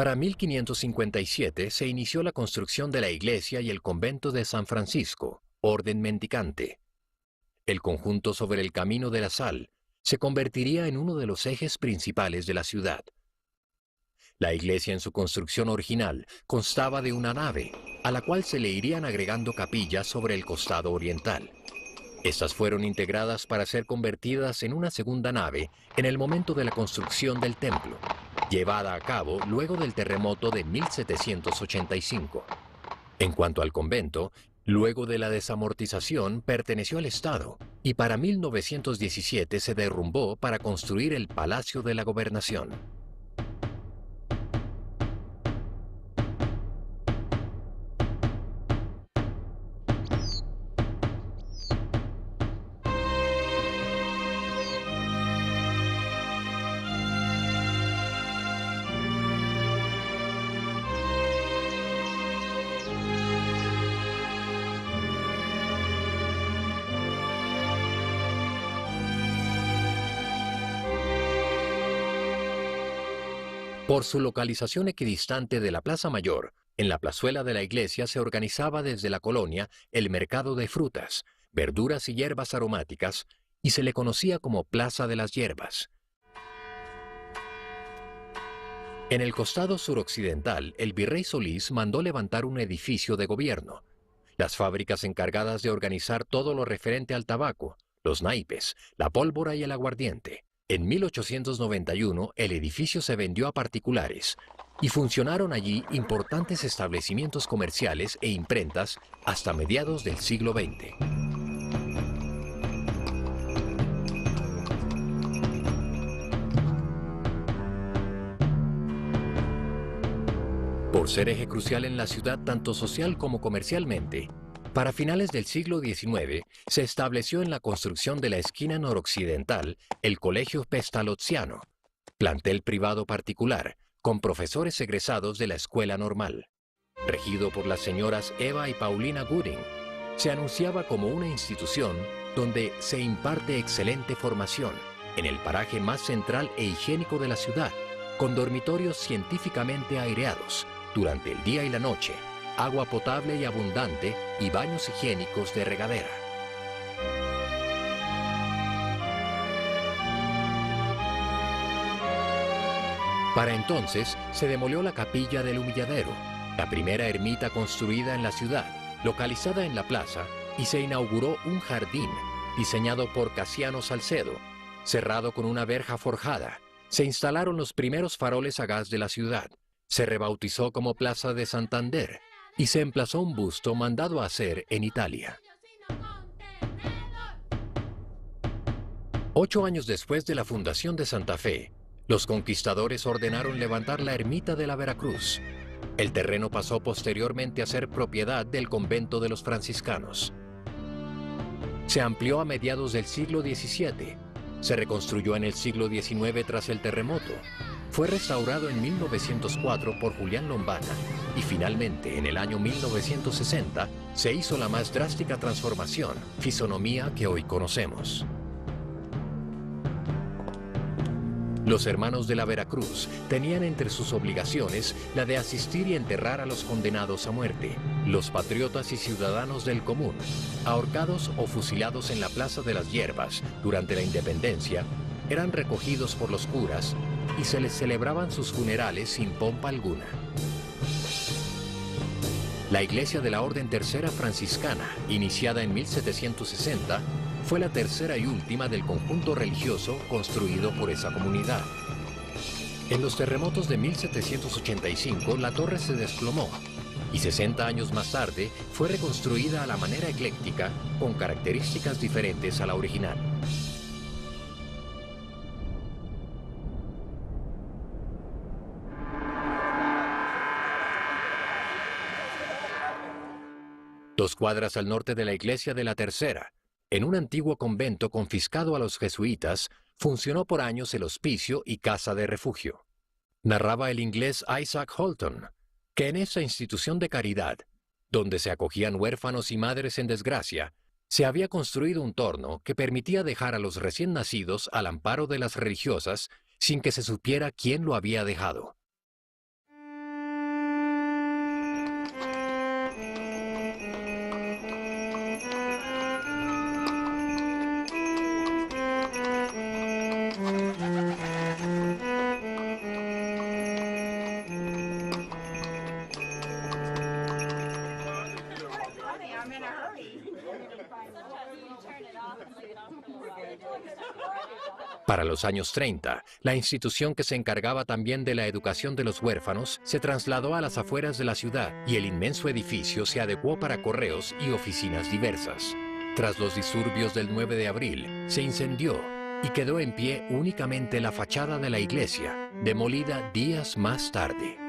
Para 1557 se inició la construcción de la iglesia y el convento de San Francisco, orden mendicante. El conjunto sobre el Camino de la Sal se convertiría en uno de los ejes principales de la ciudad. La iglesia en su construcción original constaba de una nave, a la cual se le irían agregando capillas sobre el costado oriental. Estas fueron integradas para ser convertidas en una segunda nave en el momento de la construcción del templo, llevada a cabo luego del terremoto de 1785. En cuanto al convento, luego de la desamortización perteneció al Estado y para 1917 se derrumbó para construir el Palacio de la Gobernación. Por su localización equidistante de la Plaza Mayor, en la plazuela de la iglesia se organizaba desde la colonia el mercado de frutas, verduras y hierbas aromáticas, y se le conocía como Plaza de las Hierbas. En el costado suroccidental, el virrey Solís mandó levantar un edificio de gobierno. Las fábricas encargadas de organizar todo lo referente al tabaco, los naipes, la pólvora y el aguardiente. En 1891 el edificio se vendió a particulares y funcionaron allí importantes establecimientos comerciales e imprentas hasta mediados del siglo XX. Por ser eje crucial en la ciudad tanto social como comercialmente, para finales del siglo XIX se estableció en la construcción de la esquina noroccidental el Colegio Pestalozziano, plantel privado particular, con profesores egresados de la Escuela Normal. Regido por las señoras Eva y Paulina Gooding, se anunciaba como una institución donde se imparte excelente formación, en el paraje más central e higiénico de la ciudad, con dormitorios científicamente aireados, durante el día y la noche, agua potable y abundante y baños higiénicos de regadera. Para entonces se demolió la capilla del Humilladero, la primera ermita construida en la ciudad, localizada en la plaza, y se inauguró un jardín diseñado por Casiano Salcedo, cerrado con una verja forjada. Se instalaron los primeros faroles a gas de la ciudad. Se rebautizó como Plaza de Santander y se emplazó un busto mandado a hacer en Italia. 8 años después de la fundación de Santa Fe, los conquistadores ordenaron levantar la ermita de la Veracruz. El terreno pasó posteriormente a ser propiedad del convento de los franciscanos. Se amplió a mediados del siglo XVII. Se reconstruyó en el siglo XIX tras el terremoto. Fue restaurado en 1904 por Julián Lombana y finalmente en el año 1960 se hizo la más drástica transformación, fisonomía que hoy conocemos. Los hermanos de la Veracruz tenían entre sus obligaciones la de asistir y enterrar a los condenados a muerte, los patriotas y ciudadanos del común, ahorcados o fusilados en la Plaza de las Hierbas durante la Independencia, eran recogidos por los curas y se les celebraban sus funerales sin pompa alguna. La iglesia de la Orden Tercera Franciscana, iniciada en 1760, fue la tercera y última del conjunto religioso construido por esa comunidad. En los terremotos de 1785 la torre se desplomó y 60 años más tarde fue reconstruida a la manera ecléctica con características diferentes a la original. Dos cuadras al norte de la iglesia de la Tercera, en un antiguo convento confiscado a los jesuitas, funcionó por años el hospicio y casa de refugio. Narraba el inglés Isaac Holton, que en esa institución de caridad, donde se acogían huérfanos y madres en desgracia, se había construido un torno que permitía dejar a los recién nacidos al amparo de las religiosas sin que se supiera quién lo había dejado. Para los años 30, la institución que se encargaba también de la educación de los huérfanos se trasladó a las afueras de la ciudad y el inmenso edificio se adecuó para correos y oficinas diversas. Tras los disturbios del 9 de abril, se incendió y quedó en pie únicamente la fachada de la iglesia, demolida días más tarde.